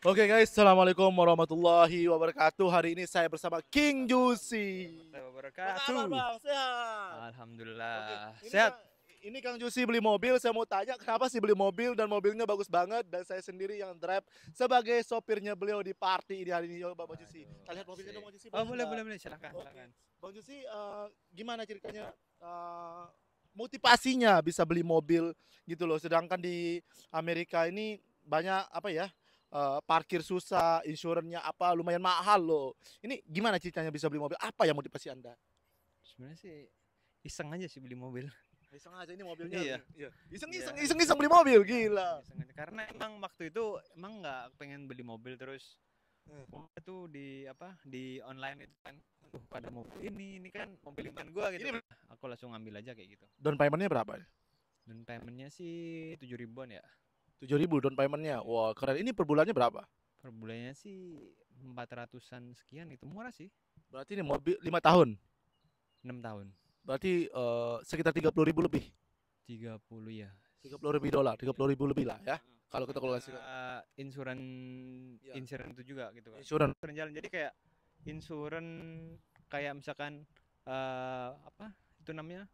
Oke guys, assalamualaikum warahmatullahi wabarakatuh. Hari ini saya bersama King Juicy. Warahmatullahi Apa kabar wabarakatuh. bang? Sehat. Oke, Alhamdulillah. ini Sehat. Kang, ini Kang Juicy beli mobil. Saya mau tanya kenapa sih beli mobil dan mobilnya bagus banget dan saya sendiri yang drive sebagai sopirnya beliau di party ini hari ini. Yo, Bang Juicy. Waduh, Kita lihat mobilnya dong asik. Bang Juicy, Oh, boleh boleh, nggak? boleh, boleh. Silakan, Oke, silakan. Bang Juicy, gimana ceritanya? Motivasinya bisa beli mobil gitu loh. Sedangkan di Amerika ini banyak apa ya? Parkir susah, insurannya apa lumayan mahal loh. Ini gimana ceritanya bisa beli mobil? Apa yang motivasi Anda? Sebenarnya sih iseng aja sih beli mobil. Iseng aja ini mobilnya Iya. nih. Iya. Iseng Iya, iseng iseng iseng beli mobil, gila. iseng aja. Karena emang waktu itu emang nggak pengen beli mobil terus Eh, pokoknya tuh di apa di online itu kan. Aduh, pada mobil ini kan mobil impian gua gitu. Ini Aku langsung ngambil aja kayak gitu. down paymentnya berapa? Dan paymentnya sih 7 ribuan ya. 7.000 down paymentnya. Iya. Wah, keren. Ini per bulannya berapa? Per bulannya sih 400-an sekian itu murah sih. Berarti ini mobil 5 tahun. 6 tahun. Berarti sekitar 30.000 lebih. 30 ya. 30.000 dolar, 30.000 lebih lah ya. Kalau kita Ada kalkulasikan. insuran Ya, insuran itu juga gitu kan. insurance. Insuran jalan jadi kayak insuran kayak misalkan apa itu namanya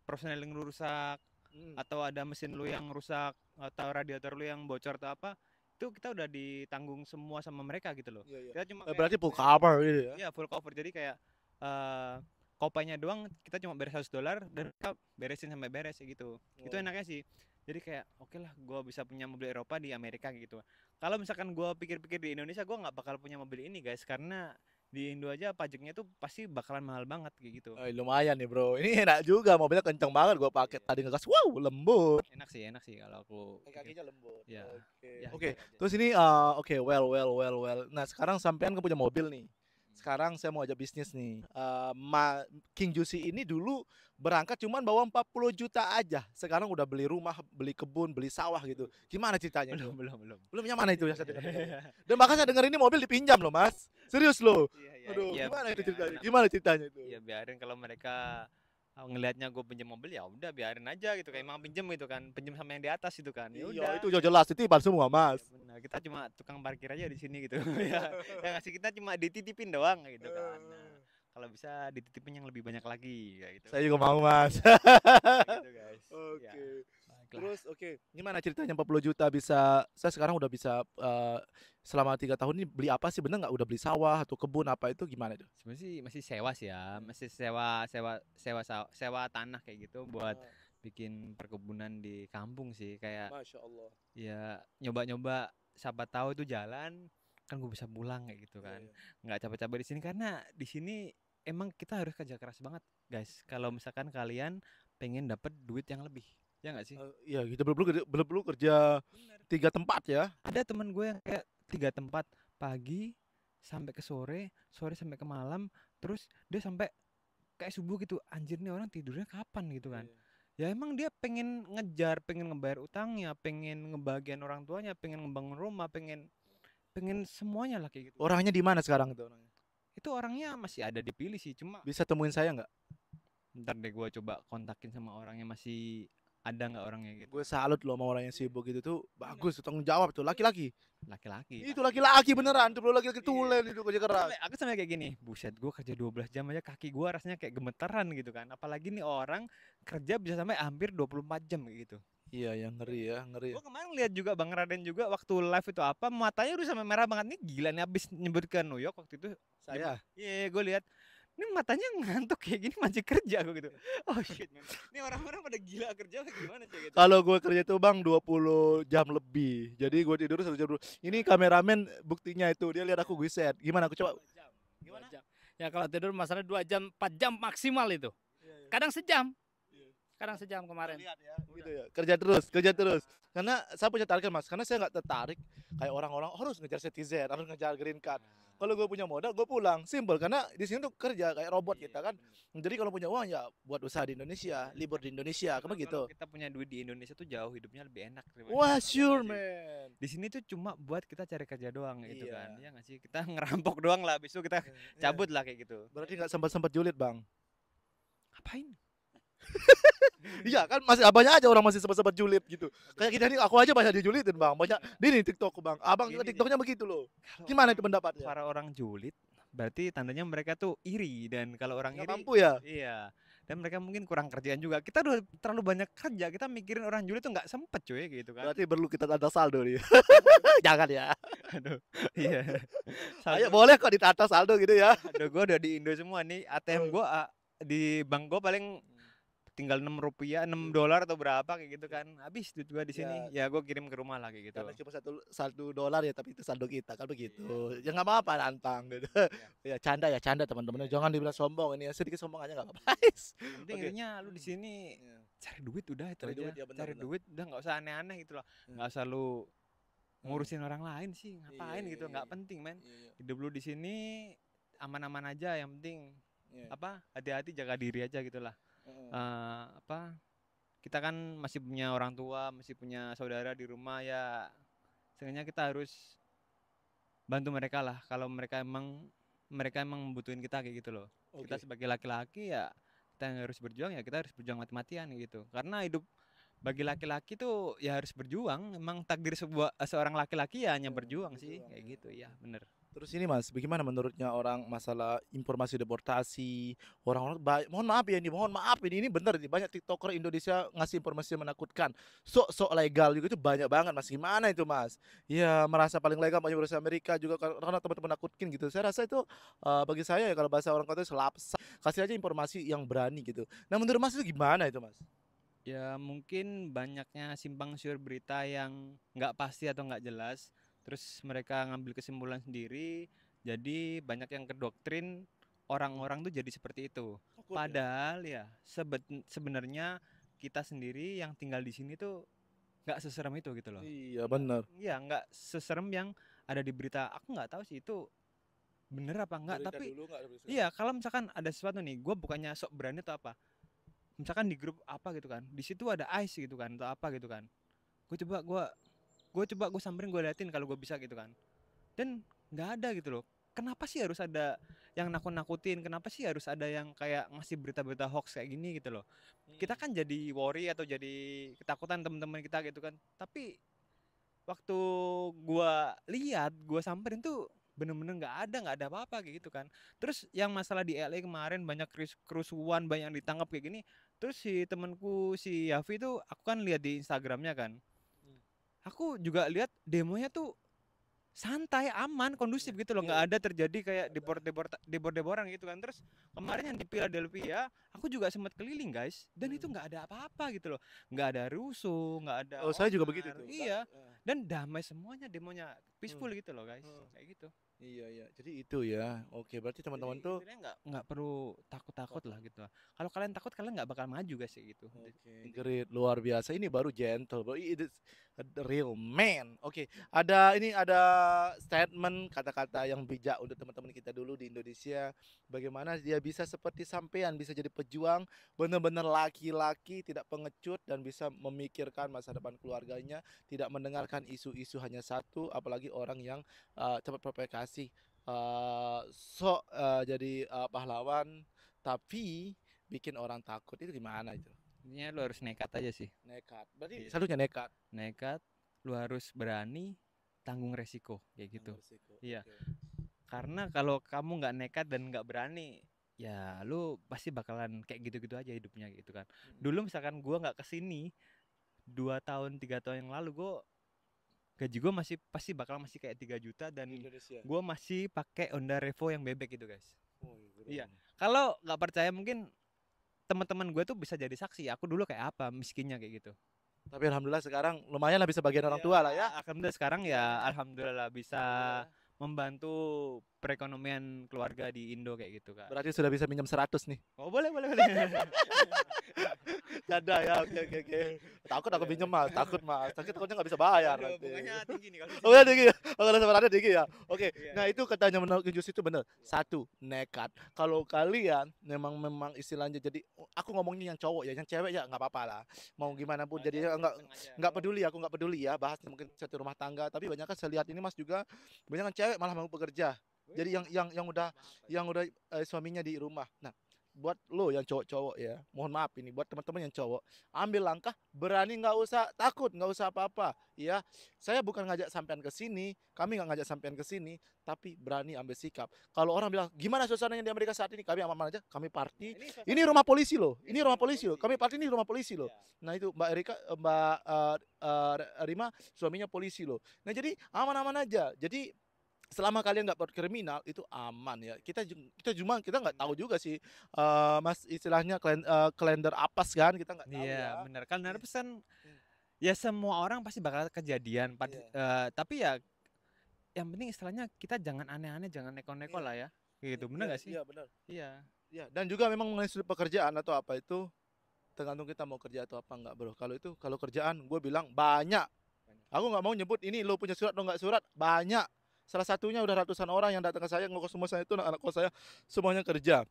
personel yang rusak Hmm. atau ada mesin lu yang rusak atau radiator lu yang bocor atau apa itu kita udah ditanggung semua sama mereka gitu loh. Iya, iya. Kita cuma kayak Berarti full cover gitu ya. iya full cover jadi kayak eh kopainya doang kita cuma beres $100 dan kita beresin sampai beres kayak gitu. Itu Oh. enaknya sih. Jadi kayak oke lah gue bisa punya mobil Eropa di Amerika kayak gitu. Kalau misalkan gue pikir-pikir di Indonesia gue nggak bakal punya mobil ini guys karena di Indo aja pajaknya tuh pasti bakalan mahal banget kayak gitu. Lumayan nih bro. Ini enak juga, mobilnya kenceng banget. Gua pakai Iya. tadi ngegas, wow lembut. Enak sih kalau aku pikir. Kakinya lembut. Ya, Oke. ya Oke. gitu aja. Terus ini oke, well. Nah, sekarang sampean kan punya mobil nih. Sekarang saya mau ajak bisnis nih. King Juicy ini dulu berangkat cuman bawa 40 juta aja. Sekarang udah beli rumah, beli kebun, beli sawah gitu. Gimana ceritanya itu? Belum, belum, belum. Belum yang mana itu yang saya dengar? Dan bahkan saya dengar ini mobil dipinjam loh, Mas. Serius loh. Iya, iya, Aduh, iya, gimana itu ceritanya? biarin, Gimana ceritanya itu? ya biarin kalau mereka ngelihatnya gue pinjam mobil ya udah biarin aja gitu kayak emang pinjam gitu kan pinjam sama yang di atas itu kan ya Iya, udah. itu jelas titipan semua, Iya Mas. benar, kita cuma tukang parkir aja di sini gitu. Ya ngasih kita cuma dititipin doang gitu kan. Nah, kalau bisa dititipin yang lebih banyak lagi kayak gitu. Saya juga mau, Mas. Kayak gitu guys. Ya, Oke. baiklah. Terus oke, gimana ceritanya 40 juta bisa saya sekarang udah bisa selama 3 tahun ini beli apa sih? Bener nggak udah beli sawah atau kebun apa itu gimana itu? Sebenarnya sih masih sewa sih ya, masih sewa sewa sewa sewa tanah kayak gitu buat Ah, bikin perkebunan di kampung sih kayak Masya Allah. ya nyoba-nyoba siapa tahu itu jalan kan gue bisa pulang kayak gitu Iya, kan iya. nggak capek-capek di sini karena di sini emang kita harus kerja keras banget guys kalau misalkan kalian pengen dapet duit yang lebih ya nggak sih. Iya gitu belum perlu kerja Bener. 3 tempat ya. Ada teman gue yang kayak 3 tempat pagi sampai ke sore sore sampai ke malam terus dia sampai kayak subuh gitu anjir nih orang tidurnya kapan gitu kan. Iya. Ya emang dia pengen ngejar, pengen ngebayar utangnya, pengen ngebahagiain orang tuanya, pengen ngebangun rumah, pengen pengen semuanya lah kayak gitu. Orangnya di mana sekarang itu orangnya? Itu orangnya masih ada dipilih sih, cuma Bisa temuin saya nggak? ntar deh gua coba kontakin sama orangnya masih ada nggak orangnya gitu. Gue salut loh sama orang yang sibuk gitu tuh. Bener. Bagus, tanggung jawab tuh. Laki-laki. Laki-laki. Itu laki-laki beneran tuh, belum laki-laki Iya. tulen itu kerja keras. Aku sampai kayak gini, buset gua kerja 12 jam aja kaki gua rasanya kayak gemeteran gitu kan. Apalagi nih orang kerja bisa sampai hampir 24 jam kayak gitu. Iya, yang ngeri ya, ngeri. Gue kemarin lihat juga Bang Raden juga waktu live itu apa matanya udah sampai merah banget nih gila nih abis nyebut ke New York waktu itu. Saya Iya gue lihat ini matanya ngantuk kayak gini masih kerja gue gitu. Oh shit man. Ini orang-orang pada gila kerja apa gimana sih gitu. kalau gue kerja itu bang 20 jam lebih. Jadi gue tidur 1 jam dulu. Ini kameramen buktinya itu. Dia lihat aku guset. Gimana aku coba? 2 jam. Dua Gimana? jam. Ya kalau tidur masalah 2 jam, 4 jam maksimal itu. Kadang sejam. Kadang sejam kemarin. Lihat ya, gitu ya. Kerja terus. Karena saya punya target mas. Karena saya nggak tertarik kayak orang-orang harus ngejar citizen, harus ngejar green card. Kalau gue punya modal, gue pulang. Simple. Karena di sini tuh kerja kayak robot kita kan. Jadi kalau punya uang ya buat usaha di Indonesia, libur di Indonesia, kayak Karena begitu. kalau kita punya duit di Indonesia tuh jauh hidupnya lebih enak daripada Wah, di sana, sure ya nggak sih? man. Di sini tuh cuma buat kita cari kerja doang gitu Iya. kan. Ya nggak sih? Kita ngerampok doang lah, habis itu kita Iya. cabut lah kayak gitu. Berarti nggak sempat julid bang. Ngapain? Iya kan masih banyak aja orang masih sempat julid gitu. Kayak kita nih aku aja banyak dijulitin bang, banyak di nih TikTok bang. Abang juga Gini nih, TikToknya begitu loh. kalau Gimana orang- itu pendapatnya? para orang julid berarti tandanya mereka tuh iri, dan kalau orang Nggak iri mampu ya? iya, dan mereka mungkin kurang kerjaan juga. Kita udah terlalu banyak kerja, kita mikirin orang julid tuh nggak sempet cuy gitu kan. Berarti perlu kita tata saldo nih. Jangan ya. Aduh, iya. Ayo Saldo, boleh kok ditata saldo gitu ya. aduh, gue udah di Indo semua nih. ATM gue di bank gue paling tinggal 6 rupiah, 6 dolar atau berapa kayak gitu kan. Habis duit gue di sini. Ya gue kirim ke rumah lah kayak gitu. Karena cuma satu dolar ya, tapi itu saldo kita kan begitu. Ya nggak apa-apa nantang gitu. Ya canda teman-teman. Jangan dibilang sombong ini ya, sedikit sombong aja nggak apa-apa. Yang penting Oke. intinya lu di sini Iya. cari duit udah itu Cari aja. duit, ya benar, Cari benar. duit udah, nggak usah aneh-aneh gitu loh. Hmm. Nggak usah lu ngurusin orang lain sih. Ngapain Iya, gitu? iya, Nggak iya. penting, men. Iya, Hidup lu di sini aman-aman aja, yang penting iya. apa? Hati-hati, jaga diri aja gitu lah. Heeh. Apa? Kita kan masih punya orang tua, masih punya saudara di rumah ya. Seenggaknya kita harus bantu mereka lah kalau mereka emang membutuhin kita kayak gitu loh. Kita Oke. sebagai laki-laki ya kita yang harus berjuang, ya kita harus berjuang mati-matian gitu. Karena hidup bagi laki-laki tuh ya harus berjuang. Emang takdir seorang laki-laki ya hanya Ya, berjuang sih berjuang, kayak ya. gitu ya, bener. Terus ini Mas, bagaimana menurutnya orang masalah informasi deportasi? Orang-orang mohon maaf ya, mohon maaf ini bener nih, banyak TikToker Indonesia ngasih informasi yang menakutkan. Sok-sok legal juga itu banyak banget Mas. Gimana itu Mas? Ya merasa paling legal banyak berusaha Amerika juga karena teman-teman nakutin gitu. Saya rasa itu bagi saya ya kalau bahasa orang kota itu selapsa. Kasih aja informasi yang berani gitu. Nah menurut Mas itu gimana itu Mas? Ya mungkin banyaknya simpang siur berita yang nggak pasti atau nggak jelas, terus mereka ngambil kesimpulan sendiri, jadi banyak yang kedoktrin, orang-orang tuh jadi seperti itu. Takut ya? Padahal ya sebenarnya kita sendiri yang tinggal di sini tuh nggak seserem itu gitu loh. Iya bener. Iya, nggak seserem yang ada di berita. Aku nggak tahu sih itu bener apa enggak, tapi iya, kalau misalkan ada sesuatu nih, gue bukannya sok berani atau apa, misalkan di grup apa gitu kan, di situ ada ice gitu kan atau apa gitu kan, gue coba samperin, gue liatin kalau gue bisa gitu kan, dan nggak ada gitu loh. Kenapa sih harus ada yang nakut-nakutin? Kenapa sih harus ada yang kayak ngasih berita-berita hoax kayak gini gitu loh? Kita kan jadi worry atau jadi ketakutan teman-teman kita gitu kan. Tapi waktu gua lihat, gua samperin tuh bener-bener nggak ada apa-apa kayak gitu kan. Terus yang masalah di LA kemarin banyak kerusuhan, banyak yang ditangkap kayak gini. Terus si temanku si Yafi tuh aku kan lihat di Instagramnya kan. Aku juga lihat demonya tuh santai, aman, kondusif gitu loh, nggak ada terjadi kayak debor-deboran gitu kan. Terus kemarin yang di Philadelphia, aku juga sempat keliling guys, dan itu nggak ada apa-apa gitu loh, nggak ada rusuh, nggak ada Oh saya juga onar. begitu tuh. Iya, dan damai semuanya, demonya peaceful gitu loh guys, kayak gitu. Iya, jadi itu ya. Oke, berarti teman-teman Jadi tuh intinya nggak perlu takut-takut lah gitu. Kalau kalian takut, kalian nggak bakal maju guys kayak gitu. great, luar biasa. Ini baru gentle, bro. It is a real man. Oke, ada statement kata-kata yang bijak untuk teman-teman kita dulu di Indonesia. Bagaimana dia bisa seperti sampean, bisa jadi pejuang, benar-benar laki-laki, tidak pengecut dan bisa memikirkan masa depan keluarganya, tidak mendengarkan isu-isu hanya satu, apalagi orang yang cepat provokasi. Jadi pahlawan, tapi bikin orang takut itu gimana itu? Intinya lu harus nekat aja sih. Nekat. Berarti Iya. satunya nekat. Nekat, lu harus berani, tanggung resiko kayak gitu. Iya. Karena kalau kamu nggak nekat dan nggak berani, ya lu pasti bakalan kayak gitu-gitu aja hidupnya gitu kan. Dulu misalkan gua nggak kesini 2 tahun 3 tahun yang lalu, gaji gue pasti bakal masih kayak 3 juta dan Indonesia. gue masih pakai Honda Revo yang bebek gitu guys. Iya. Iya. Kalau nggak percaya mungkin teman-teman gue tuh bisa jadi saksi. Aku dulu kayak apa miskinnya kayak gitu. Tapi alhamdulillah sekarang lumayan lah bisa bagian orang tua lah ya. Alhamdulillah sekarang ya alhamdulillah bisa membantu perekonomian keluarga di Indo kayak gitu kan. Berarti sudah bisa minjem 100 nih. Oh boleh. Canda ya, oke. Takut aku pinjem mas, takutnya nggak bisa bayar. Aduh, Nanti. bunganya tinggi nih kalau di Oh sini. ya tinggi ya, kalau sebenarnya tinggi ya. Oke, Iya. nah itu katanya menurut Jus itu benar. Satu, nekat. Kalau kalian memang istilahnya jadi, aku ngomongnya yang cowok ya, yang cewek ya nggak apa-apa lah. Mau gimana pun jadinya nggak peduli, aku nggak peduli ya. Bahas mungkin satu rumah tangga, tapi banyak kan saya lihat ini mas juga banyak kan cewek malah mau bekerja. Jadi yang udah suaminya di rumah. Nah, buat lo yang cowok-cowok ya, mohon maaf ini buat teman-teman yang cowok, ambil langkah, berani, nggak usah takut, nggak usah apa-apa, ya. Saya bukan ngajak sampean ke sini, kami nggak ngajak sampean ke sini, tapi berani ambil sikap. Kalau orang bilang, gimana suasananya di Amerika saat ini? Kami aman-aman aja, kami party. Ini rumah polisi loh, ini rumah polisi loh, kami party ini rumah polisi loh. Nah itu Mbak Erika, Mbak Rima, suaminya polisi loh. Nah jadi aman-aman aja. Jadi selama kalian nggak berkriminal itu aman ya. Kita nggak tahu juga sih, Mas, istilahnya kalender apes kan, kita nggak tahu Iya, ya. benar. Kalender apes kan ya semua orang pasti bakal kejadian. Tapi ya yang penting istilahnya kita jangan aneh-aneh, jangan neko-neko Iya. lah ya. Gitu, bener gak sih? Iya benar. Iya. Ya, dan juga memang mengenai sudut pekerjaan atau apa itu tergantung kita mau kerja atau apa enggak, bro. Kalau kerjaan gue bilang banyak. Aku nggak mau nyebut ini lo punya surat atau nggak surat, banyak. Salah satunya udah ratusan orang yang datang ke saya, ngekos semua saya itu anak kos saya semuanya kerja.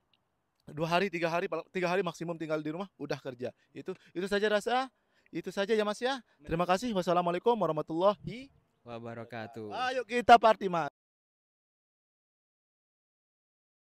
2 hari, 3 hari, 3 hari maksimum tinggal di rumah udah kerja. Itu saja rasa. Itu saja ya Mas ya. Terima kasih. Wassalamualaikum warahmatullahi Wabarakatuh. wabarakatuh. Ayo kita party Mas.